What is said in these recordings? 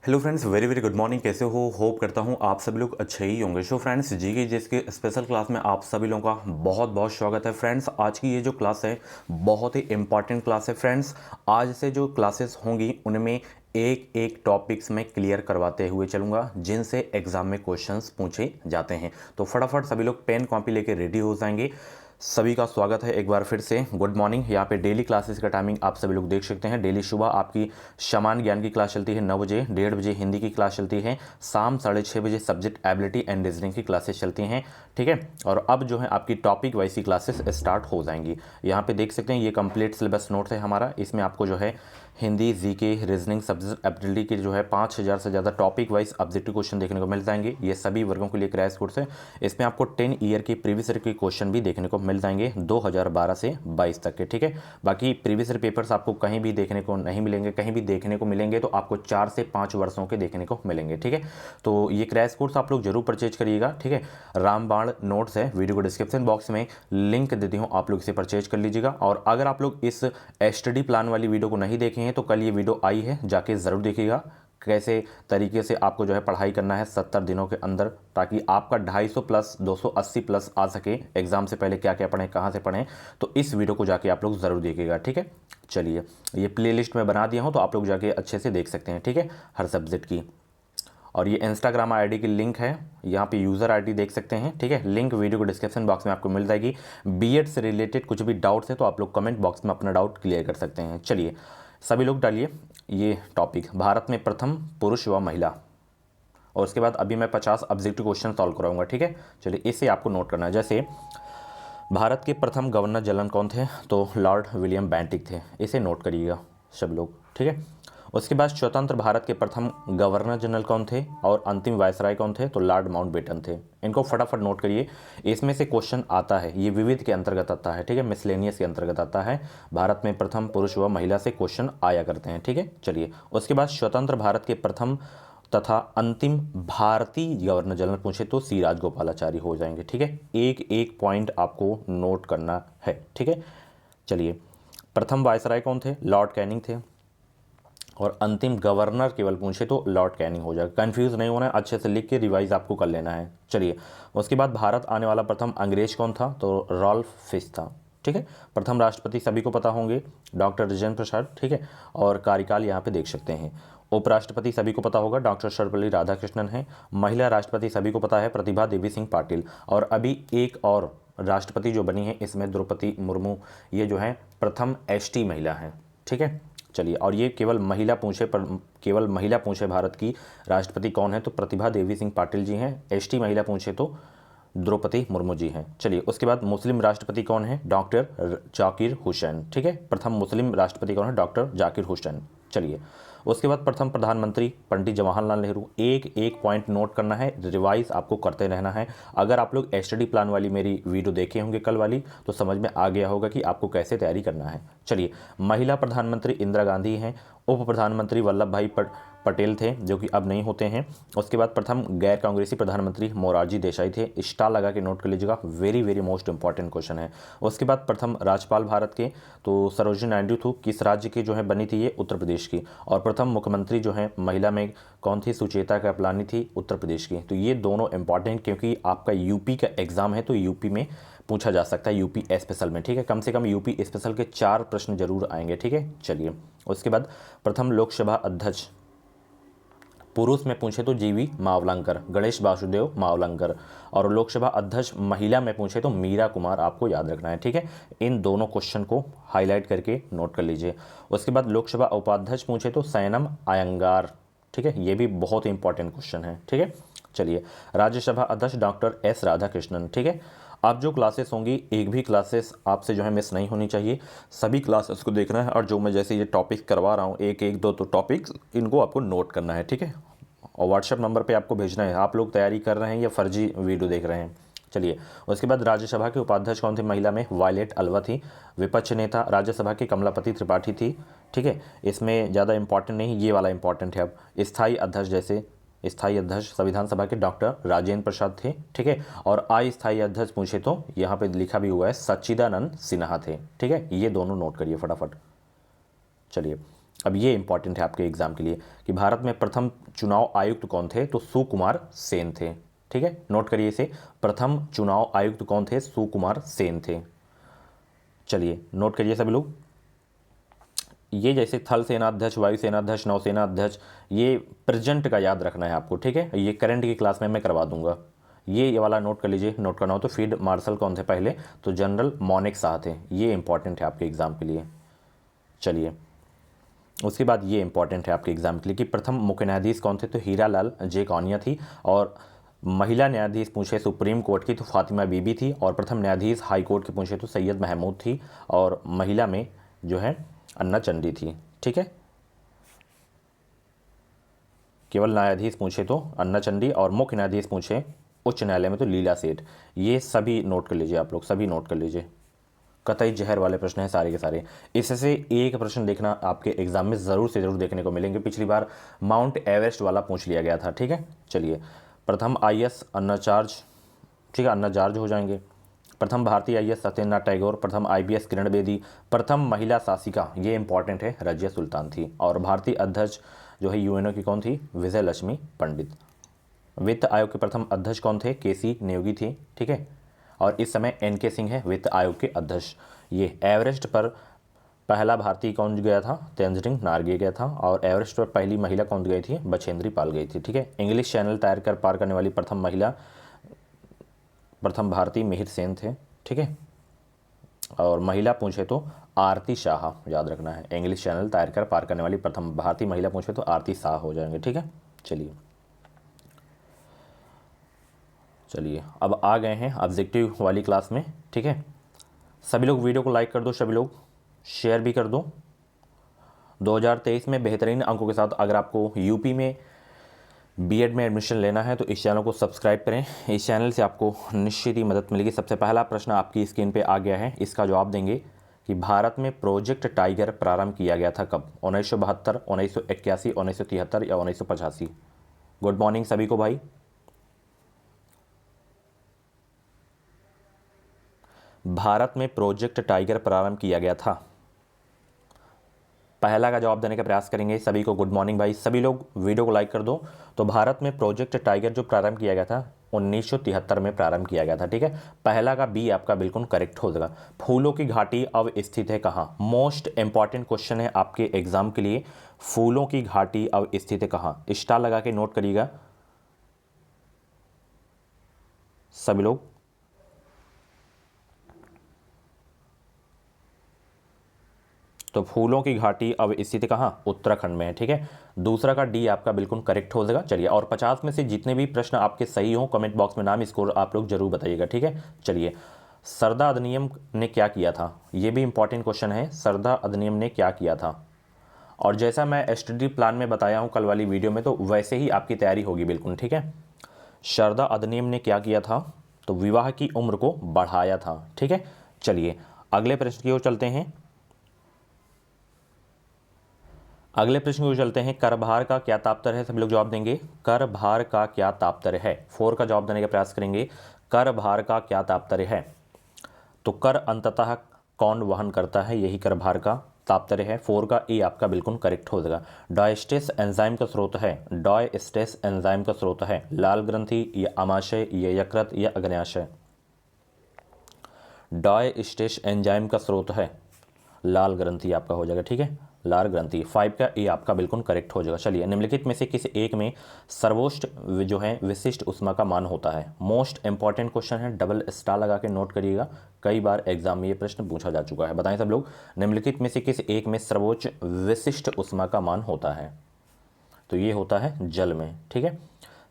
Hello friends, very very good morning. कैसे हो? Hope करता हूँ आप सभी लोग अच्छे ही होंगे। सो फ्रेंड्स, जीके जिसके स्पेशल क्लास में आप सभी लोगों का बहुत बहुत स्वागत है। फ्रेंड्स, आज की ये जो क्लास है बहुत ही इंपॉर्टेंट क्लास है। फ्रेंड्स, आज से जो क्लासेस होंगी उनमें एक एक टॉपिक्स में क्लियर करवाते हुए चलूँगा जिनसे एग्जाम में क्वेश्चंस पूछे जाते हैं। तो फटाफट सभी लोग पेन कॉपी लेके रेडी हो जाएंगे। सभी का स्वागत है एक बार फिर से। Good morning. यहाँ पे डेली क्लासेस का टाइमिंग आप सभी लोग देख सकते हैं। डेली सुबह आपकी समान ज्ञान की क्लास चलती है 9 बजे, 1:30 बजे हिंदी की क्लास चलती है, शाम 6:30 बजे सब्जेक्ट एबिलिटी एंड रीजनिंग की क्लासेस चलती हैं। ठीक है, और अब जो है आपकी टॉपिक वाइज की क्लासेस स्टार्ट हो जाएंगी। यहाँ पे देख सकते हैं ये कंप्लीट सिलेबस नोट है हमारा। इसमें आपको जो है Hindi, GK, reasoning, subject ability के जो है 5000 से ज़्यादा टॉपिक वाइज ऑब्जेक्टिव क्वेश्चन देखने को मिल जाएंगे। ये सभी वर्गों के लिए क्रैश कोर्स है। इसमें आपको 10 ईयर के प्रीवियस ईयर के क्वेश्चन भी देखने को मिल जाएंगे 2012 से 22 तक के। ठीक है, बाकी प्रीवियस ईयर पेपर्स आपको कहीं भी देखने को नहीं मिलेंगे। कहीं भी देखने को मिलेंगे तो आपको 4 से 5 वर्षों के देखने को मिलेंगे। ठीक है, तो ये क्रैश कोर्स आप लोग जरूर परचेज करिएगा। ठीक है, रामबाण नोट्स है, वीडियो को डिस्क्रिप्शन बॉक्स में लिंक दे दी हूँ, आप लोग इसे परचेज कर लीजिएगा। और अगर आप लोग इस स्टडी प्लान वाली वीडियो को नहीं देखे हैं तो कल ये वीडियो आई है, जाके ज़रूर देखिएगा कैसे तरीके से आपको जो है पढ़ाई करना है 70 दिनों के अंदर, ताकि आपका 250 प्लस 280 प्लस आ सके। एग्जाम से पहले क्या क्या पढ़ें, कहाँ से पढ़ें, तो इस वीडियो को जाके आप लोग ज़रूर देखिएगा। ठीक है, चलिए ये प्लेलिस्ट में बना दिया हूँ तो आप लोग जाके अच्छे से देख सकते हैं। ठीक है, हर सब्जेक्ट की। और ये इंस्टाग्राम आईडी की लिंक है, यहाँ पे यूज़र आईडी देख सकते हैं। ठीक है, लिंक वीडियो को डिस्क्रिप्शन बॉक्स में आपको मिल जाएगी। बीएड से रिलेटेड कुछ भी डाउट्स है तो आप लोग कमेंट बॉक्स में अपना डाउट क्लियर कर सकते हैं। चलिए सभी लोग डालिए ये टॉपिक, भारत में प्रथम पुरुष व महिला, और उसके बाद अभी मैं 50 ऑब्जेक्टिव क्वेश्चन सॉल्व कराऊंगा। ठीक है, चलिए इसे आपको नोट करना है। जैसे भारत के प्रथम गवर्नर जनरल कौन थे, तो लॉर्ड विलियम बेंटिक थे। इसे नोट करिएगा सब लोग। ठीक है, उसके बाद स्वतंत्र भारत के प्रथम गवर्नर जनरल कौन थे और अंतिम वायसराय कौन थे, तो लॉर्ड माउंटबेटन थे। इनको फटाफट नोट करिए। इसमें से क्वेश्चन आता है, ये विविध के अंतर्गत आता है। ठीक है, मिसलेनियस के अंतर्गत आता है। भारत में प्रथम पुरुष व महिला से क्वेश्चन आया करते हैं। ठीक है, चलिए उसके बाद स्वतंत्र भारत के प्रथम तथा अंतिम भारतीय गवर्नर जनरल पूछे तो सी राजगोपालाचारी हो जाएंगे। ठीक है, एक एक पॉइंट आपको नोट करना है। ठीक है, चलिए प्रथम वायसराय कौन थे, लॉर्ड कैनिंग थे। और अंतिम गवर्नर केवल पूछे तो लॉर्ड कैनिंग हो जाएगा। कंफ्यूज नहीं होना है, अच्छे से लिख के रिवाइज आपको कर लेना है। चलिए उसके बाद भारत आने वाला प्रथम अंग्रेज कौन था, तो रॉल्फ फिश था। ठीक है, प्रथम राष्ट्रपति सभी को पता होंगे, डॉक्टर राजेंद्र प्रसाद। ठीक है, और कार्यकाल यहाँ पे देख सकते हैं। उपराष्ट्रपति सभी को पता होगा, डॉक्टर सर्वपल्ली राधाकृष्णन है। महिला राष्ट्रपति सभी को पता है, प्रतिभा देवी सिंह पाटिल। और अभी एक और राष्ट्रपति जो बनी है इसमें द्रौपदी मुर्मू, ये जो है प्रथम एसटी महिला है। ठीक है, चलिए और ये केवल महिला पूछे भारत की राष्ट्रपति कौन है, तो प्रतिभा देवी सिंह पाटिल जी हैं। एसटी महिला पूछे तो द्रौपदी मुर्मू जी हैं। चलिए उसके बाद मुस्लिम राष्ट्रपति कौन है, डॉक्टर जाकिर हुसैन। ठीक है, प्रथम मुस्लिम राष्ट्रपति कौन है, डॉक्टर जाकिर हुसैन। चलिए उसके बाद प्रथम प्रधानमंत्री पंडित जवाहरलाल नेहरू। एक एक पॉइंट नोट करना है, रिवाइज आपको करते रहना है। अगर आप लोग स्टडी प्लान वाली मेरी वीडियो देखे होंगे कल वाली तो समझ में आ गया होगा कि आपको कैसे तैयारी करना है। चलिए महिला प्रधानमंत्री इंदिरा गांधी हैं। उप प्रधानमंत्री वल्लभ भाई पटेल थे, जो कि अब नहीं होते हैं। उसके बाद प्रथम गैर कांग्रेसी प्रधानमंत्री मोरारजी देसाई थे। स्टार लगा के नोट कर लीजिएगा, very very most important question है। उसके बाद प्रथम राज्यपाल भारत के तो सरोजिनी नायडू थी। किस राज्य की जो है बनी थी, ये उत्तर प्रदेश की। और प्रथम मुख्यमंत्री जो है महिला में कौन थी, सुचेता कृपलानी थी, उत्तर प्रदेश की। तो ये दोनों इंपॉर्टेंट, क्योंकि आपका यूपी का एग्जाम है तो यूपी में पूछा जा सकता है, यूपी स्पेशल में। ठीक है, कम से कम यूपी स्पेशल के 4 प्रश्न जरूर आएंगे। ठीक है, चलिए उसके बाद प्रथम लोकसभा अध्यक्ष पुरुष में पूछे तो जीवी मावलंकर, गणेश वासुदेव मावलंकर। और लोकसभा अध्यक्ष महिला में पूछे तो मीरा कुमार, आपको याद रखना है। ठीक है, इन दोनों क्वेश्चन को हाईलाइट करके नोट कर लीजिए। उसके बाद लोकसभा उपाध्यक्ष पूछे तो सैनम अयंगार। ठीक है, ये भी बहुत इंपॉर्टेंट क्वेश्चन है। ठीक है, चलिए राज्यसभा अध्यक्ष डॉक्टर एस राधाकृष्णन। ठीक है, अब जो क्लासेस होंगी एक भी क्लासेस आपसे जो है मिस नहीं होनी चाहिए, सभी क्लासेस को देखना है। और जो मैं जैसे ये टॉपिक करवा रहा हूँ एक एक दो तो टॉपिक्स, इनको आपको नोट करना है। ठीक है, और व्हाट्सएप नंबर पे आपको भेजना है। आप लोग तैयारी कर रहे हैं या फर्जी वीडियो देख रहे हैं। चलिए उसके बाद राज्यसभा के उपाध्यक्ष कौन थे, महिला में वायलेट अल्वा थी। विपक्ष नेता राज्यसभा की कमलापति त्रिपाठी थी। ठीक है, इसमें ज़्यादा इंपॉर्टेंट नहीं, ये वाला इंपॉर्टेंट है। अब स्थायी अध्यक्ष, जैसे स्थायी अध्यक्ष संविधान सभा के डॉक्टर राजेंद्र प्रसाद थे। ठीक है, और अस्थायी अध्यक्ष पूछे तो यहाँ पे लिखा भी हुआ है सच्चिदानंद सिन्हा थे। ठीक है, ये दोनों नोट करिए फटाफट। चलिए अब ये इंपॉर्टेंट है आपके एग्जाम के लिए कि भारत में प्रथम चुनाव आयुक्त कौन थे, तो सुकुमार सेन थे। ठीक है, नोट करिए इसे, प्रथम चुनाव आयुक्त कौन थे, सुकुमार सेन थे। चलिए नोट करिए सभी लोग। ये जैसे थल सेनाध्यक्ष, वायु सेनाध्यक्ष, नौसेना अध्यक्ष, ये प्रेजेंट का याद रखना है आपको। ठीक है, ये करंट की क्लास में मैं करवा दूंगा। ये वाला नोट कर लीजिए, नोट करना हो तो फील्ड मार्शल कौन थे पहले, तो जनरल मॉनेक शाह थे। ये इंपॉर्टेंट है आपके एग्जाम के लिए। चलिए उसके बाद ये इंपॉर्टेंट है आपके एग्जाम के लिए कि प्रथम मुख्य न्यायाधीश कौन थे, तो हीरालाल जे कौनिया थी। और महिला न्यायाधीश पूछे सुप्रीम कोर्ट की तो फातिमा बीबी थी। और प्रथम न्यायाधीश हाई कोर्ट के पूछे तो सैयद महमूद थी। और महिला में जो है अन्ना चंडी थी। ठीक है, केवल न्यायाधीश पूछे तो अन्ना चंडी, और मुख्य न्यायाधीश पूछे उच्च न्यायालय में तो लीला सेठ। ये सभी नोट कर लीजिए आप लोग, सभी नोट कर लीजिए। कतई जहर वाले प्रश्न हैं सारे के सारे। इससे एक प्रश्न देखना आपके एग्जाम में ज़रूर से ज़रूर देखने को मिलेंगे। पिछली बार माउंट एवरेस्ट वाला पूछ लिया गया था। ठीक है, चलिए प्रथम IAS अन्नाचार्य, ठीक है अन्नाचार्य हो जाएंगे। प्रथम भारतीय IAS सत्येंद्रनाथ टैगोर। प्रथम IPS किरण बेदी। प्रथम महिला शासिका, ये इंपॉर्टेंट है, रजिया सुल्तान थी। और भारतीय अध्यक्ष जो है UNO की कौन थी, विजय लक्ष्मी पंडित। वित्त आयोग के प्रथम अध्यक्ष कौन थे, KC नेयोगी थी। ठीक है, और इस समय NK सिंह है वित्त आयोग के अध्यक्ष। ये एवरेस्ट पर पहला भारतीय कौन गया था, तेंजिंग नार्गे गया था। और एवरेस्ट पर पहली महिला कौन गई थी, बछेंद्री पाल गई थी। ठीक है, इंग्लिश चैनल तैर कर पार करने वाली प्रथम महिला, प्रथम भारतीय मिहिर सेन थे। ठीक है, और महिला पूछे तो आरती शाह, याद रखना है। इंग्लिश चैनल तैर कर पार करने वाली प्रथम भारतीय महिला पूछे तो आरती शाह हो जाएंगे। ठीक है, चलिए अब आ गए हैं ऑब्जेक्टिव वाली क्लास में। ठीक है, सभी लोग वीडियो को लाइक कर दो, सभी लोग शेयर भी कर दो। 2023 में बेहतरीन अंकों के साथ अगर आपको यूपी में बीएड में एडमिशन लेना है तो इस चैनल को सब्सक्राइब करें। इस चैनल से आपको निश्चित ही मदद मिलेगी। सबसे पहला प्रश्न आपकी स्क्रीन पे आ गया है, इसका जवाब देंगे कि भारत में प्रोजेक्ट टाइगर प्रारंभ किया गया था कब, 1972, 1981, 1973 या 1985। गुड मॉर्निंग सभी को भाई। भारत में प्रोजेक्ट टाइगर प्रारंभ किया गया था, पहला का जवाब देने का प्रयास करेंगे सभी को। गुड मॉर्निंग भाई, सभी लोग वीडियो को लाइक कर दो। तो भारत में प्रोजेक्ट टाइगर जो प्रारंभ किया गया था 1973 में प्रारंभ किया गया था। ठीक है, पहला का बी आपका बिल्कुल करेक्ट हो जाएगा। फूलों की घाटी अब स्थित है कहाँ, मोस्ट इंपॉर्टेंट क्वेश्चन है आपके एग्जाम के लिए। फूलों की घाटी अब स्थित है कहाँ, स्टार लगा के नोट करिएगा सभी लोग। तो फूलों की घाटी अब स्थित कहाँ, उत्तराखंड में है। ठीक है, दूसरा का डी आपका बिल्कुल करेक्ट हो जाएगा। चलिए, और 50 में से जितने भी प्रश्न आपके सही हो कमेंट बॉक्स में नाम स्कोर आप लोग जरूर बताइएगा। ठीक है, चलिए सरदा अधिनियम ने क्या किया था, ये भी इंपॉर्टेंट क्वेश्चन है। सरदा अधिनियम ने क्या किया था, और जैसा मैं स्टडी प्लान में बताया हूँ कल वाली वीडियो में, तो वैसे ही आपकी तैयारी होगी बिल्कुल। ठीक है, सरदा अधिनियम ने क्या किया था, तो विवाह की उम्र को बढ़ाया था। ठीक है, चलिए अगले प्रश्न की ओर चलते हैं। अगले प्रश्न को चलते हैं, कर भार का क्या तात्पर्य है, सभी लोग जवाब देंगे। कर भार का क्या तात्पर्य है, 4 का जवाब देने का प्रयास करेंगे। कर भार का क्या तात्पर्य है, तो कर अंततः कौन वहन करता है, यही कर भार का तात्पर्य है। 4 का ए आपका बिल्कुल करेक्ट हो जाएगा। डायस्टेस एंजाइम का स्रोत है, डायस्टेस एंजाइम का स्रोत है लाल ग्रंथि, या अमाशय, या यकृत, या अग्न्याशय। डायस्टेस एंजाइम का स्रोत है लाल ग्रंथि आपका हो जाएगा। ठीक है, लाल ग्रंथि। 5 का ए आपका बिल्कुल करेक्ट हो जाएगा। चलिए, निम्नलिखित में से किस एक में सर्वोच्च जो है विशिष्ट ऊष्मा का मान होता है, मोस्ट इंपॉर्टेंट क्वेश्चन है, डबल स्टार लगा के नोट करिएगा, कई बार एग्जाम में ये प्रश्न पूछा जा चुका है। बताएं सब लोग, निम्नलिखित में से किस एक में सर्वोच्च विशिष्ट ऊष्मा का मान होता है, तो ये होता है जल में। ठीक है,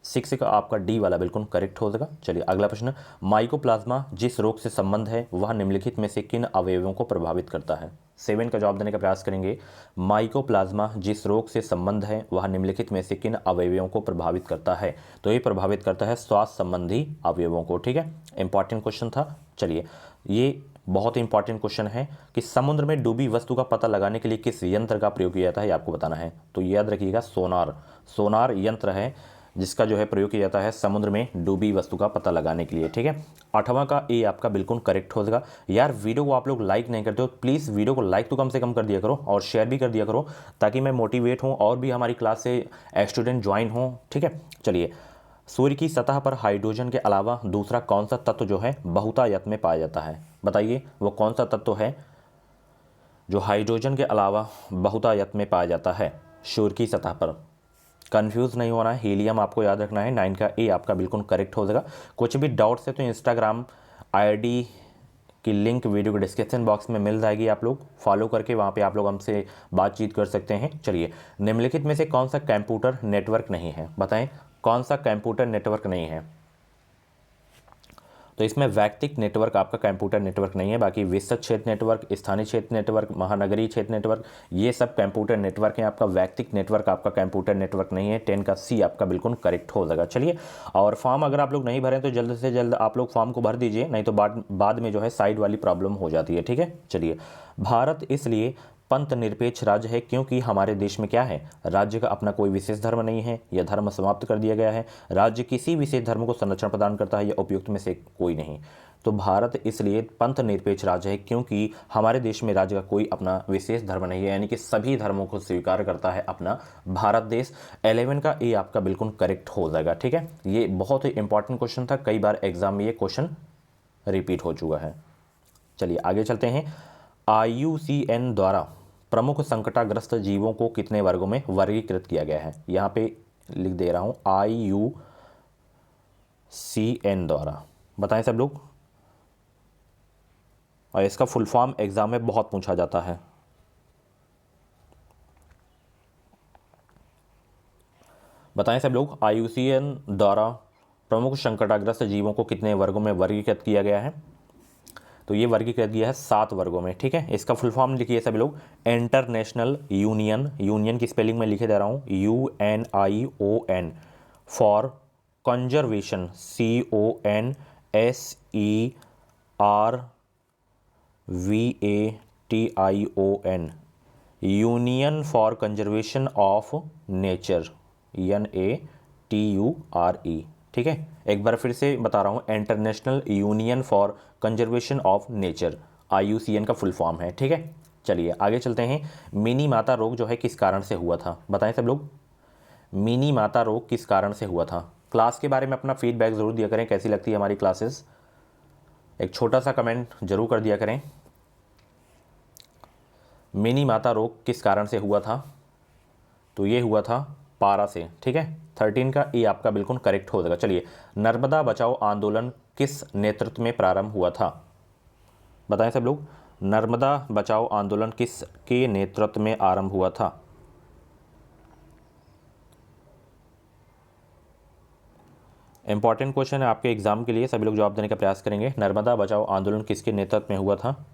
6 का आपका डी वाला बिल्कुल करेक्ट हो जाएगा। चलिए अगला प्रश्न, माइकोप्लाज्मा जिस रोग से संबंध है वह निम्नलिखित में से किन अवयवों को प्रभावित करता है। 7 का जवाब देने का प्रयास करेंगे। माइकोप्लाज्मा जिस रोग से संबंध है वह निम्नलिखित में से किन अवयवों को प्रभावित करता है, तो ये प्रभावित करता है स्वास्थ्य संबंधी अवयवों को। ठीक है, इंपॉर्टेंट क्वेश्चन था। चलिए, ये बहुत इंपॉर्टेंट क्वेश्चन है कि समुद्र में डूबी वस्तु का पता लगाने के लिए किस यंत्र का प्रयोग किया जाता है, ये आपको बताना है। तो याद रखिएगा सोनार, सोनार यंत्र है जिसका जो है प्रयोग किया जाता है समुद्र में डूबी वस्तु का पता लगाने के लिए, ठीक है। 8वां का ए आपका बिल्कुल करेक्ट हो जाएगा। यार वीडियो को आप लोग लाइक नहीं करते हो, प्लीज़ वीडियो को लाइक तो कम से कम कर दिया करो और शेयर भी कर दिया करो, ताकि मैं मोटिवेट हूँ और भी हमारी क्लास से स्टूडेंट ज्वाइन हों, ठीक है। चलिए, सूर्य की सतह पर हाइड्रोजन के अलावा दूसरा कौन सा तत्व जो है बहुतायत में पाया जाता है? बताइए वो कौन सा तत्व है जो हाइड्रोजन के अलावा बहुतायत में पाया जाता है सूर्य की सतह पर? कंफ्यूज नहीं होना है, हीलियम आपको याद रखना है। 9 का ए आपका बिल्कुल करेक्ट हो जाएगा। कुछ भी डाउट्स है तो इंस्टाग्राम आईडी की लिंक वीडियो के डिस्क्रिप्शन बॉक्स में मिल जाएगी, आप लोग फॉलो करके वहाँ पे आप लोग हमसे बातचीत कर सकते हैं। चलिए, निम्नलिखित में से कौन सा कंप्यूटर नेटवर्क नहीं है? बताएं कौन सा कंप्यूटर नेटवर्क नहीं है? तो इसमें वैयक्तिक नेटवर्क आपका कंप्यूटर नेटवर्क नहीं है, बाकी विस्तृत क्षेत्र नेटवर्क, स्थानीय क्षेत्र नेटवर्क, महानगरीय क्षेत्र नेटवर्क, ये सब कंप्यूटर नेटवर्क हैं। आपका वैयक्तिक नेटवर्क आपका कंप्यूटर नेटवर्क नहीं है। 10 का सी आपका बिल्कुल करेक्ट हो जाएगा। चलिए, और फॉर्म अगर आप लोग नहीं भरें तो जल्द से जल्द आप लोग फॉर्म को भर दीजिए, नहीं तो बाद में जो है साइड वाली प्रॉब्लम हो जाती है, ठीक है। चलिए, भारत इसलिए पंथ निरपेक्ष राज्य है क्योंकि हमारे देश में क्या है, राज्य का अपना कोई विशेष धर्म नहीं है, यह धर्म समाप्त कर दिया गया है। राज्य किसी विशेष धर्म को संरक्षण प्रदान करता है, यह उपयुक्त में से कोई नहीं। तो भारत इसलिए पंथ निरपेक्ष राज्य है क्योंकि हमारे देश में राज्य का कोई अपना विशेष धर्म नहीं है, यानी कि सभी धर्मों को स्वीकार करता है अपना भारत देश। 11 का ए आपका बिल्कुल करेक्ट हो जाएगा, ठीक है। ये बहुत ही इंपॉर्टेंट क्वेश्चन था, कई बार एग्जाम में ये क्वेश्चन रिपीट हो चुका है। चलिए आगे चलते हैं। IUCN द्वारा प्रमुख संकटाग्रस्त जीवों को कितने वर्गों में वर्गीकृत किया गया है? यहाँ पे लिख दे रहा हूँ, IUCN द्वारा। बताएं सब लोग, और इसका फुल फॉर्म एग्जाम में बहुत पूछा जाता है। बताएं सब लोग, IUCN द्वारा प्रमुख संकटाग्रस्त जीवों को कितने वर्गों में वर्गीकृत किया गया है? तो ये वर्गीकृत किया है 7 वर्गों में, ठीक है। इसका फुल फॉर्म लिखिए सभी लोग, इंटरनेशनल यूनियन, यूनियन की स्पेलिंग में लिखे दे रहा हूँ, UNION, for conservation, CONSERVATION, union for conservation of nature, NATURE, ठीक है। एक बार फिर से बता रहा हूँ, international union for conservation of nature, IUCN का फुल फॉर्म है, ठीक है। चलिए आगे चलते हैं। मिनी माता रोग जो है किस कारण से हुआ था? बताएं सब लोग, मिनी माता रोग किस कारण से हुआ था? क्लास के बारे में अपना फीडबैक ज़रूर दिया करें, कैसी लगती है हमारी क्लासेस, एक छोटा सा कमेंट जरूर कर दिया करें। मिनी माता रोग किस कारण से हुआ था? तो ये हुआ था पारा से, ठीक है। 13 का ए आपका बिल्कुल करेक्ट हो जाएगा। चलिए, नर्मदा बचाओ आंदोलन किस नेतृत्व में प्रारंभ हुआ था? बताएं सब लोग, नर्मदा बचाओ आंदोलन किस के नेतृत्व में आरंभ हुआ था? इंपॉर्टेंट क्वेश्चन है आपके एग्जाम के लिए, सभी लोग जवाब देने का प्रयास करेंगे। नर्मदा बचाओ आंदोलन किसके नेतृत्व में हुआ था?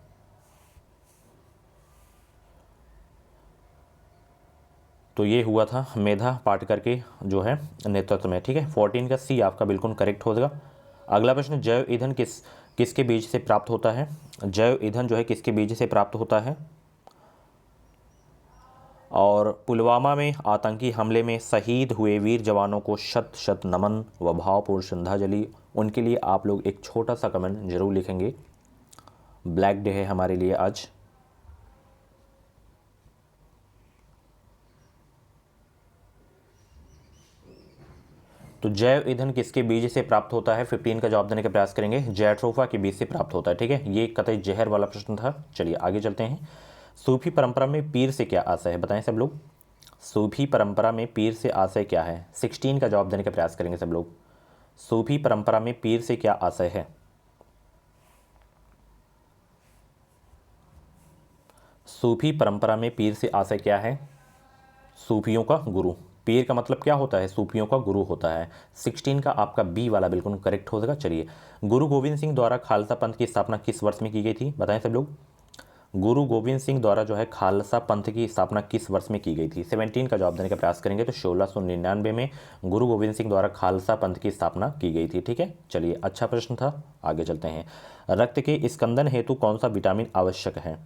तो ये हुआ था मेधा पाटकर के जो है नेतृत्व में, ठीक है। 14 का सी आपका बिल्कुल करेक्ट हो जाएगा। अगला प्रश्न, जैव ईंधन किसके बीज से प्राप्त होता है? जैव ईंधन जो है किसके बीज से प्राप्त होता है? और पुलवामा में आतंकी हमले में शहीद हुए वीर जवानों को शत शत नमन व भावपूर्ण श्रद्धांजलि। उनके लिए आप लोग एक छोटा सा कमेंट जरूर लिखेंगे। ब्लैक डे है हमारे लिए आज। तो जैव ईंधन किसके बीज से प्राप्त होता है? 15 का जवाब देने का प्रयास करेंगे। जैट्रोफा के बीज से प्राप्त होता है, ठीक है। ये कतई जहर वाला प्रश्न था। चलिए आगे चलते हैं। सूफी परंपरा में पीर से क्या आशय है? बताएं सब लोग, सूफी परंपरा में पीर से आशय क्या है? 16 का जवाब देने का प्रयास करेंगे सब लोग। सूफी परंपरा में पीर से क्या आशय है? सूफी परंपरा में पीर से आशय क्या है? सूफियों का गुरु। पीर का मतलब क्या होता है? सूफियों का गुरु होता है। 16 का आपका बी वाला बिल्कुल करेक्ट हो जाएगा। चलिए, गुरु गोविंद सिंह द्वारा खालसा पंथ की स्थापना किस वर्ष में की गई थी? बताएं सब लोग, गुरु गोविंद सिंह द्वारा जो है खालसा पंथ की स्थापना किस वर्ष में की गई थी? 17 का जवाब देने का प्रयास करेंगे। तो 1699 में गुरु गोविंद सिंह द्वारा खालसा पंथ की स्थापना की गई थी, ठीक है। चलिए, अच्छा प्रश्न था, आगे चलते हैं। रक्त के स्कंदन हेतु कौन सा विटामिन आवश्यक है?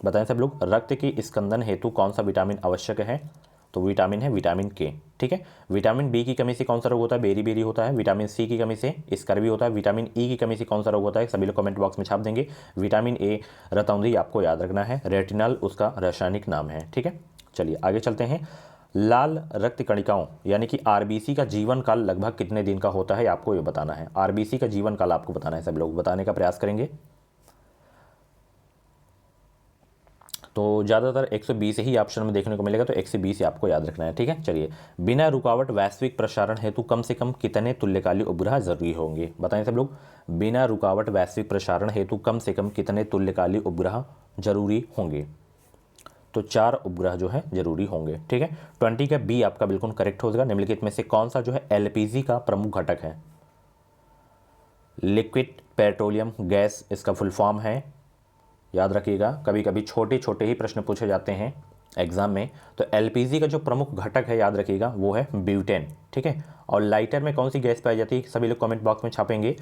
बताएं सब लोग, रक्त के स्कंदन हेतु कौन सा विटामिन आवश्यक है? तो विटामिन है विटामिन के, ठीक है। विटामिन बी की कमी से कौन सा रोग होता है? बेरी बेरी होता है। विटामिन सी की कमी से स्कर्वी होता है। विटामिन ई की कमी से कौन सा रोग होता है? सभी लोग कमेंट बॉक्स में छाप देंगे। विटामिन ए रतौंधी आपको याद रखना है, रेटिनल उसका रासायनिक नाम है, ठीक है। चलिए आगे चलते हैं। लाल रक्त कणिकाओं यानी कि आरबीसी का जीवन काल लगभग कितने दिन का होता है, आपको ये बताना है। आरबीसी का जीवन काल आपको बताना है, सब लोग बताने का प्रयास करेंगे। तो ज़्यादातर 120 ही ऑप्शन में देखने को मिलेगा, तो 120 ही आपको याद रखना है, ठीक है। चलिए, बिना रुकावट वैश्विक प्रसारण हेतु कम से कम कितने तुल्यकालिक उपग्रह जरूरी होंगे, बताएं सब लोग। बिना रुकावट वैश्विक प्रसारण हेतु कम से कम कितने तुल्यकालिक उपग्रह जरूरी होंगे? तो 4 उपग्रह जो है जरूरी होंगे, ठीक है। 20 का बी आपका बिल्कुल करेक्ट होगा। निम्नलिखित में से कौन सा जो है एलपीजी का प्रमुख घटक है? लिक्विड पेट्रोलियम गैस इसका फुल फॉर्म है, याद रखिएगा। कभी कभी छोटे छोटे ही प्रश्न पूछे जाते हैं एग्जाम में। तो एलपीजी का जो प्रमुख घटक है याद रखिएगा वो है ब्यूटेन, ठीक है। और लाइटर में कौन सी गैस पाई जाती है? सभी लोग कमेंट बॉक्स में छापेंगे।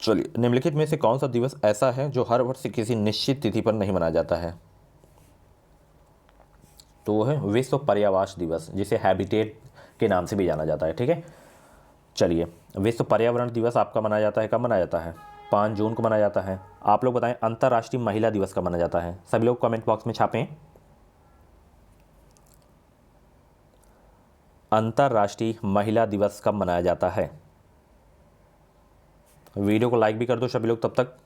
चलिए, निम्नलिखित में से कौन सा दिवस ऐसा है जो हर वर्ष किसी निश्चित तिथि पर नहीं मनाया जाता है? तो वो है विश्व पर्यावरण दिवस, जिसे हैबिटेट के नाम से भी जाना जाता है, ठीक है। चलिए, विश्व पर्यावरण दिवस आपका मनाया जाता है, कब मनाया जाता है? 5 जून को मनाया जाता है। आप लोग बताएं अंतर्राष्ट्रीय महिला दिवस कब मनाया जाता है? सभी लोग कमेंट बॉक्स में छापें। अंतर्राष्ट्रीय महिला दिवस कब मनाया जाता है? वीडियो को लाइक भी कर दो सभी लोग तब तक।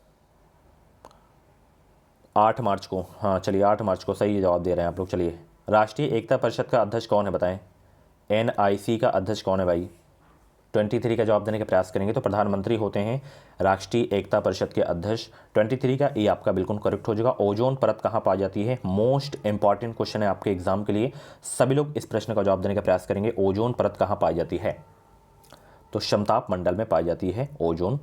8 मार्च को, हाँ चलिए 8 मार्च को सही जवाब दे रहे हैं आप लोग। चलिए, राष्ट्रीय एकता परिषद का अध्यक्ष कौन है, बताएं। एनआईसी का अध्यक्ष कौन है भाई? 23 का जवाब देने का प्रयास करेंगे तो प्रधानमंत्री होते हैं राष्ट्रीय एकता परिषद के अध्यक्ष। 23 का ये आपका बिल्कुल करेक्ट हो जाएगा। ओजोन परत कहाँ पाई जाती है? मोस्ट इंपॉर्टेंट क्वेश्चन है आपके एग्जाम के लिए, सभी लोग इस प्रश्न का जवाब देने का प्रयास करेंगे। ओजोन परत कहाँ पाई जाती है? तो समताप मंडल में पाई जाती है ओजोन।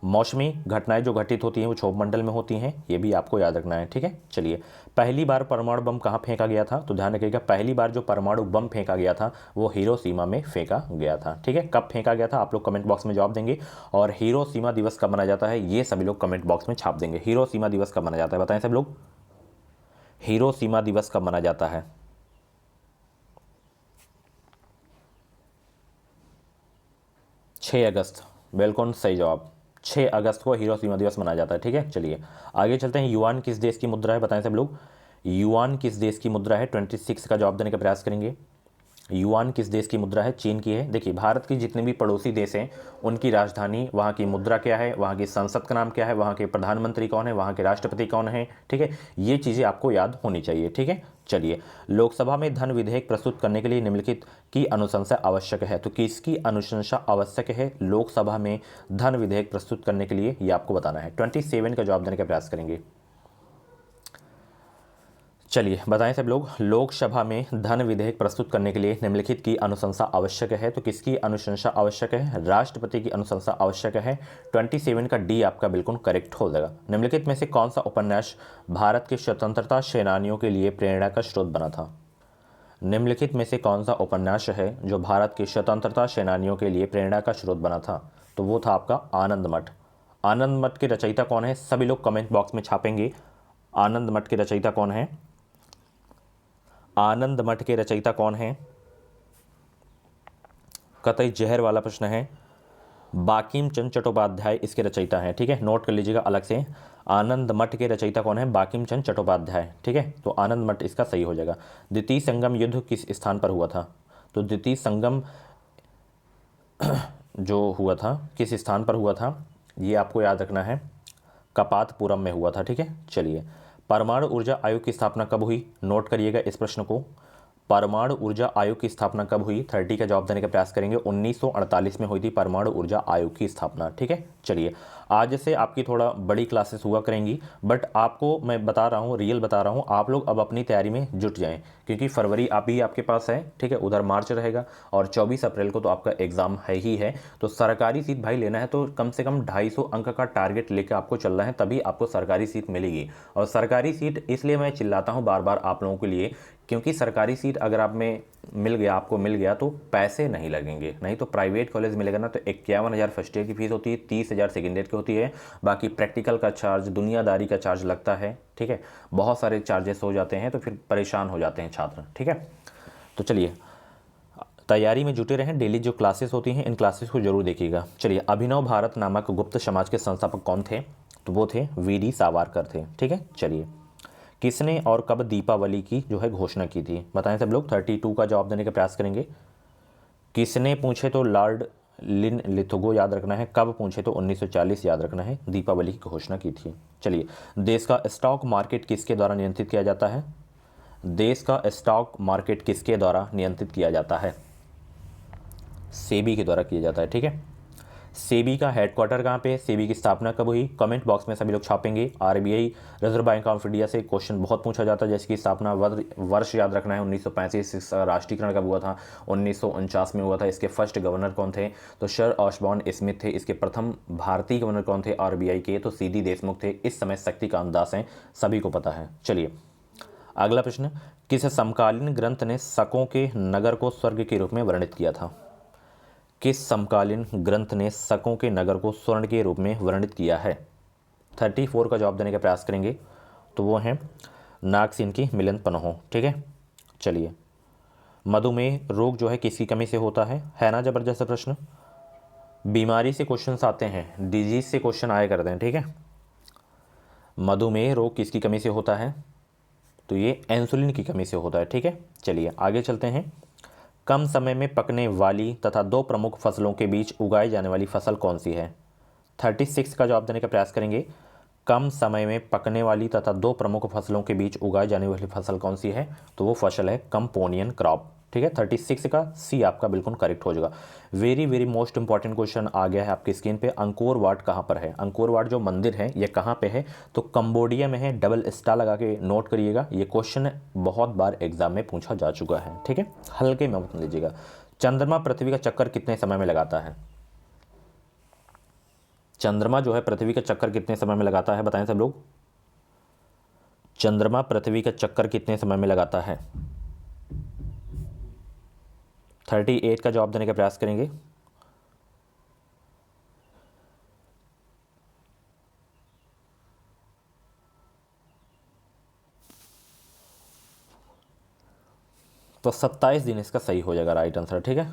मौसमी घटनाएं जो घटित होती हैं वो क्षोभ मंडल में होती हैं, ये भी आपको याद रखना है, ठीक है। चलिए, पहली बार परमाणु बम कहाँ फेंका गया था? तो ध्यान रखिएगा, पहली बार जो परमाणु बम फेंका गया था वो हिरोशिमा में फेंका गया था, ठीक है। कब फेंका गया था आप लोग कमेंट बॉक्स में जवाब देंगे। और हिरोशिमा दिवस कब मनाया जाता है ये सभी लोग कमेंट बॉक्स में छाप देंगे। हिरोशिमा दिवस कब मनाया जाता है, बताएं सब लोग। हिरोशिमा दिवस कब मनाया जाता है? 6 अगस्त, बिल्कुल सही जवाब। 6 अगस्त को हिरोशिमा दिवस मनाया जाता है, ठीक है। चलिए आगे चलते हैं। युआन किस देश की मुद्रा है, बताएं सब लोग। युआन किस देश की मुद्रा है? 26 का जवाब देने का प्रयास करेंगे। युआन किस देश की मुद्रा है? चीन की है। देखिए, भारत के जितने भी पड़ोसी देश हैं उनकी राजधानी, वहाँ की मुद्रा क्या है, वहाँ की संसद का नाम क्या है, वहाँ के प्रधानमंत्री कौन है, वहाँ के राष्ट्रपति कौन है, ठीक है। ये चीज़ें आपको याद होनी चाहिए, ठीक है। चलिए, लोकसभा में धन विधेयक प्रस्तुत करने के लिए निम्नलिखित की अनुशंसा आवश्यक है। तो किसकी अनुशंसा आवश्यक है लोकसभा में धन विधेयक प्रस्तुत करने के लिए, ये आपको बताना है। 27 का जवाब देने का प्रयास करेंगे। चलिए बताएं सब लोग, लोकसभा में धन विधेयक प्रस्तुत करने के लिए निम्नलिखित की अनुशंसा आवश्यक है। तो किसकी अनुशंसा आवश्यक है? राष्ट्रपति की अनुशंसा आवश्यक है। 27 का डी आपका बिल्कुल करेक्ट हो जाएगा। निम्नलिखित में से कौन सा उपन्यास भारत के स्वतंत्रता सेनानियों के लिए प्रेरणा का स्रोत बना था? निम्नलिखित में से कौन सा उपन्यास है जो भारत के स्वतंत्रता सेनानियों के लिए प्रेरणा का स्रोत बना था? तो वो था आपका आनंद मठ। आनंद मठ के रचयिता कौन है? सभी लोग कमेंट बॉक्स में छापेंगे। आनंद मठ के रचयिता कौन है? आनंद मठ के रचयिता कौन है? कतई जहर वाला प्रश्न है। बांकिम चंद्र चट्टोपाध्याय इसके रचयिता हैं, ठीक है, नोट कर लीजिएगा अलग से। आनंद मठ के रचयिता कौन है? बांकिम चंद्र चट्टोपाध्याय, ठीक है। तो आनंद मठ इसका सही हो जाएगा। द्वितीय संगम युद्ध किस स्थान पर हुआ था? तो द्वितीय संगम जो हुआ था किस स्थान पर हुआ था ये आपको याद रखना है। कपातपुरम में हुआ था, ठीक है। चलिए, परमाणु ऊर्जा आयोग की स्थापना कब हुई? नोट करिएगा इस प्रश्न को। परमाणु ऊर्जा आयोग की स्थापना कब हुई? 30 का जवाब देने का प्रयास करेंगे। 1948 में हुई थी परमाणु ऊर्जा आयोग की स्थापना, ठीक है। चलिए, आज से आपकी थोड़ा बड़ी क्लासेस हुआ करेंगी, बट आपको मैं बता रहा हूँ, रियल बता रहा हूँ, आप लोग अब अपनी तैयारी में जुट जाएं, क्योंकि फरवरी अभी आपके पास है, ठीक है, उधर मार्च रहेगा और 24 अप्रैल को तो आपका एग्जाम है ही है। तो सरकारी सीट भाई लेना है तो कम से कम 250 अंक का टारगेट लेकर आपको चलना है, तभी आपको सरकारी सीट मिलेगी। और सरकारी सीट इसलिए मैं चिल्लाता हूँ बार बार आप लोगों के लिए, क्योंकि सरकारी सीट अगर आप में मिल गया, आपको मिल गया, तो पैसे नहीं लगेंगे। नहीं तो प्राइवेट कॉलेज मिलेगा ना तो 51,000 फर्स्ट ईयर की फीस होती है, 30,000 सेकेंड ईयर की होती है, बाकी प्रैक्टिकल का चार्ज, दुनियादारी का चार्ज लगता है, ठीक है, बहुत सारे चार्जेस हो जाते हैं, तो फिर परेशान हो जाते हैं छात्र, ठीक है। तो चलिए तैयारी में जुटे रहें, डेली जो क्लासेस होती हैं इन क्लासेस को जरूर देखिएगा। चलिए, अभिनव भारत नामक गुप्त समाज के संस्थापक कौन थे? तो वो थे वीडी सावरकर थे। ठीक है, चलिए किसने और कब दीपावली की जो है घोषणा की थी? बताएं सब लोग। 32 का जवाब देने का प्रयास करेंगे। किसने पूछे तो लॉर्ड लिन लिथगो याद रखना है, कब पूछे तो 1940 याद रखना है, दीपावली की घोषणा की थी। चलिए, देश का स्टॉक मार्केट किसके द्वारा नियंत्रित किया जाता है? देश का स्टॉक मार्केट किसके द्वारा नियंत्रित किया जाता है? सेबी के द्वारा किया जाता है। ठीक है, सेबी का हेडक्वार्टर कहाँ पे है? सेबी की स्थापना कब हुई? कमेंट बॉक्स में सभी लोग छापेंगे। RBI reserve bank of India से क्वेश्चन बहुत पूछा जाता है, जैसे कि स्थापना वर्ष याद रखना है 1935। राष्ट्रीयकरण कब हुआ था? 1949 में हुआ था। इसके फर्स्ट गवर्नर कौन थे? तो सर ऑशबॉर्न स्मिथ थे। इसके प्रथम भारतीय गवर्नर कौन थे आरबीआई के? तो सीडी देशमुख थे। इस समय शक्तिकांत दास हैं, सभी को पता है। चलिए अगला प्रश्न, किस समकालीन ग्रंथ ने शकों के नगर को स्वर्ग के रूप में वर्णित किया था? किस समकालीन ग्रंथ ने शकों के नगर को स्वर्ण के रूप में वर्णित किया है? 34 का जवाब देने का प्रयास करेंगे। तो वो हैं नागसेन की मिलन पन्हो। ठीक है, चलिए मधुमेह रोग जो है किसकी कमी से होता है ना? जबरदस्त प्रश्न। बीमारी से क्वेश्चंस आते हैं, डिजीज से क्वेश्चन आया करते हैं। ठीक है, मधुमेह रोग किसकी कमी से होता है? तो ये इंसुलिन की कमी से होता है। ठीक है, चलिए आगे चलते हैं। कम समय में पकने वाली तथा दो प्रमुख फसलों के बीच उगाई जाने वाली फसल कौन सी है? 36 का जवाब देने का प्रयास करेंगे। कम समय में पकने वाली तथा दो प्रमुख फसलों के बीच उगाई जाने वाली फसल कौन सी है? तो वो फसल है कंपोनियन क्रॉप। ठीक है, 36 का सी आपका बिल्कुल करेक्ट हो जाएगा। Very very most important question आ गया है आपकी स्क्रीन पे। अंकोर वाट कहाँ पर है? अंकोर वाट जो मंदिर है ये कहाँ पे है? तो कंबोडिया में है। डबल स्टार लगा के नोट करिएगा, ये क्वेश्चन बहुत बार एग्जाम में पूछा जा चुका है। ठीक है, हल्के में मत लीजिएगा। चंद्रमा पृथ्वी का चक्कर कितने समय में लगाता है? चंद्रमा जो है पृथ्वी का चक्कर कितने समय में लगाता है? बताएं सब लोग। चंद्रमा पृथ्वी का चक्कर कितने समय में लगाता है? 38 का जवाब देने का प्रयास करेंगे। तो 27 दिन इसका सही हो जाएगा राइट आंसर। ठीक है,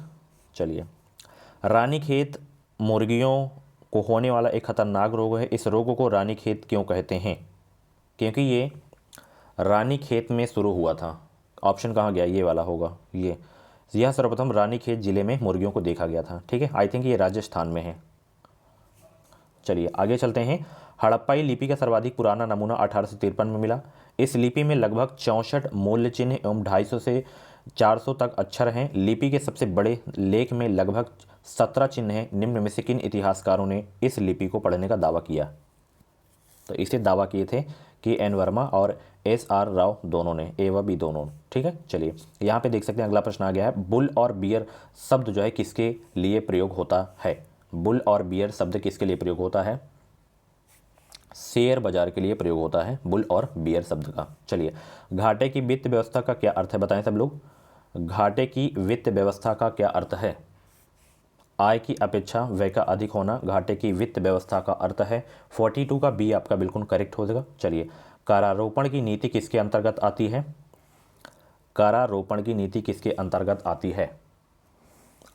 चलिए रानीखेत मुर्गियों को होने वाला एक खतरनाक रोग है। इस रोग को रानीखेत क्यों कहते हैं? क्योंकि ये रानीखेत में शुरू हुआ था। ऑप्शन कहाँ गया? ये वाला होगा। यह सर्वप्रथम रानीखेत जिले में मुर्गियों को देखा गया था। ठीक है, आई थिंक ये राजस्थान में है। चलिए आगे चलते हैं। हड़प्पाई लिपि का सर्वाधिक पुराना नमूना 1853 में मिला। इस लिपि में लगभग 64 मूल्य चिन्ह एवं 250 से 400 तक अक्षर हैं। लिपि के सबसे बड़े लेख में लगभग 17 चिन्ह हैं। निम्न में से किन इतिहासकारों ने इस लिपि को पढ़ने का दावा किया? तो इसे दावा किए थे कि एन वर्मा और एस आर राव दोनों ने, ए व बी दोनों। ठीक है, चलिए यहाँ पे देख सकते हैं अगला प्रश्न आ गया है। बुल और बियर शब्द जो है किसके लिए प्रयोग होता है? बुल और बियर शब्द किसके लिए प्रयोग होता है? शेयर बाजार के लिए प्रयोग होता है बुल और बियर शब्द का। चलिए घाटे की वित्त व्यवस्था का क्या अर्थ है? बताएं सब लोग। घाटे की वित्त व्यवस्था का क्या अर्थ है? आय की अपेक्षा व्यय का अधिक होना घाटे की वित्त व्यवस्था का अर्थ है। 42 का बी आपका बिल्कुल करेक्ट हो जाएगा। चलिए करारोपण की नीति किसके अंतर्गत आती है? करारोपण की नीति किसके अंतर्गत आती है?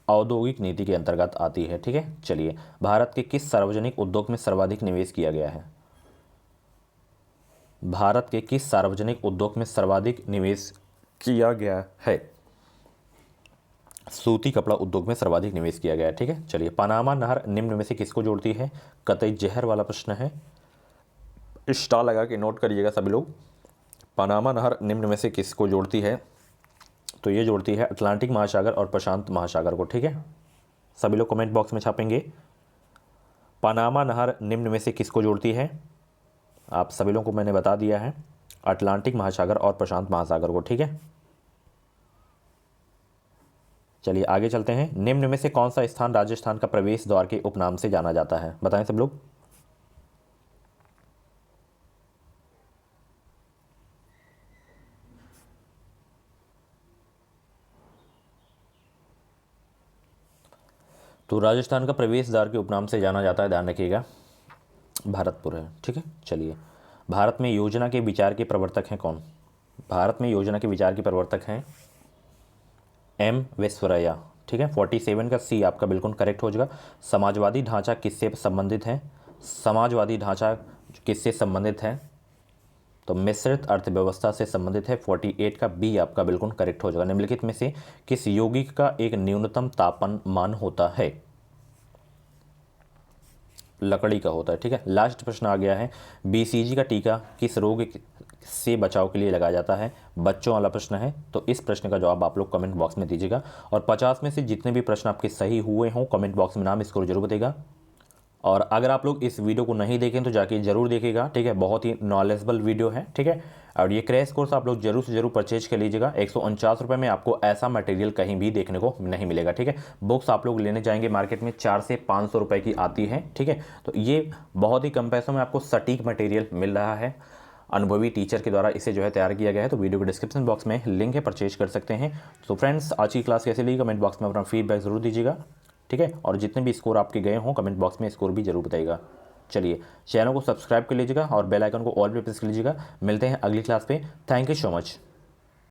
औद्योगिक नीति के अंतर्गत आती है। ठीक है, चलिए भारत के किस सार्वजनिक उद्योग में सर्वाधिक निवेश किया गया है? भारत के किस सार्वजनिक उद्योग में सर्वाधिक निवेश किया गया है? सूती कपड़ा उद्योग में सर्वाधिक निवेश किया गया है। ठीक है, चलिए पनामा नहर निम्न में से किसको जोड़ती है? कतई जहर वाला प्रश्न है, स्टार लगा के नोट करिएगा सभी लोग। पनामा नहर निम्न में से किसको जोड़ती है? तो ये जोड़ती है अटलांटिक महासागर और प्रशांत महासागर को। ठीक है, सभी लोग कमेंट बॉक्स में छापेंगे। पनामा नहर निम्न में से किसको जोड़ती है? आप सभी लोगों को मैंने बता दिया है, अटलांटिक महासागर और प्रशांत महासागर को। ठीक है, चलिए आगे चलते हैं। निम्न में से कौन सा स्थान राजस्थान का प्रवेश द्वार के उपनाम से जाना जाता है? बताएं सब लोग। तो राजस्थान का प्रवेश द्वार के उपनाम से जाना जाता है, ध्यान रखिएगा, भरतपुर है। ठीक है, चलिए भारत में योजना के विचार के प्रवर्तक हैं कौन? भारत में योजना के विचार के प्रवर्तक हैं एम विश्वरैया, ठीक है। 47 का सी आपका बिल्कुल करेक्ट हो जाएगा। समाजवादी ढांचा किससे संबंधित है? समाजवादी ढांचा किससे संबंधित है? तो मिश्रित अर्थव्यवस्था से संबंधित है। 48 का बी आपका बिल्कुल करेक्ट हो जाएगा। निम्नलिखित में से किस यौगिक का एक न्यूनतम तापमान होता है? लकड़ी का होता है, ठीक है। लास्ट प्रश्न आ गया है, बीसीजी का टीका किस रोग से बचाव के लिए लगाया जाता है? बच्चों वाला प्रश्न है, तो इस प्रश्न का जवाब आप लोग कमेंट बॉक्स में दीजिएगा। और 50 में से जितने भी प्रश्न आपके सही हुए हों कमेंट बॉक्स में नाम स्कोर जरूर बताइएगा। और अगर आप लोग इस वीडियो को नहीं देखें तो जाके जरूर देखिएगा, ठीक है। बहुत ही नॉलेजेबल वीडियो है, ठीक है। और ये क्रैश कोर्स आप लोग जरूर से जरूर परचेज कर लीजिएगा। 149 रुपये में आपको ऐसा मटेरियल कहीं भी देखने को नहीं मिलेगा, ठीक है। बुक्स आप लोग लेने जाएंगे मार्केट में 400 से 500 रुपये की आती है, ठीक है। तो ये बहुत ही कम पैसों में आपको सटीक मटेरियल मिल रहा है। अनुभवी टीचर के द्वारा इसे जो है तैयार किया गया है। तो वीडियो के डिस्क्रिप्शन बॉक्स में लिंक है, परचेज कर सकते हैं। तो फ्रेंड्स, आज की क्लास कैसे लगी कमेंट बॉक्स में अपना फीडबैक जरूर दीजिएगा, ठीक है। और जितने भी स्कोर आपके गए हों कमेंट बॉक्स में स्कोर भी जरूर बताइएगा। चलिए, चैनल को सब्सक्राइब कर लीजिएगा और बेल आइकन को ऑल पे प्रेस कर लीजिएगा। मिलते हैं अगली क्लास पे। Thank you so much.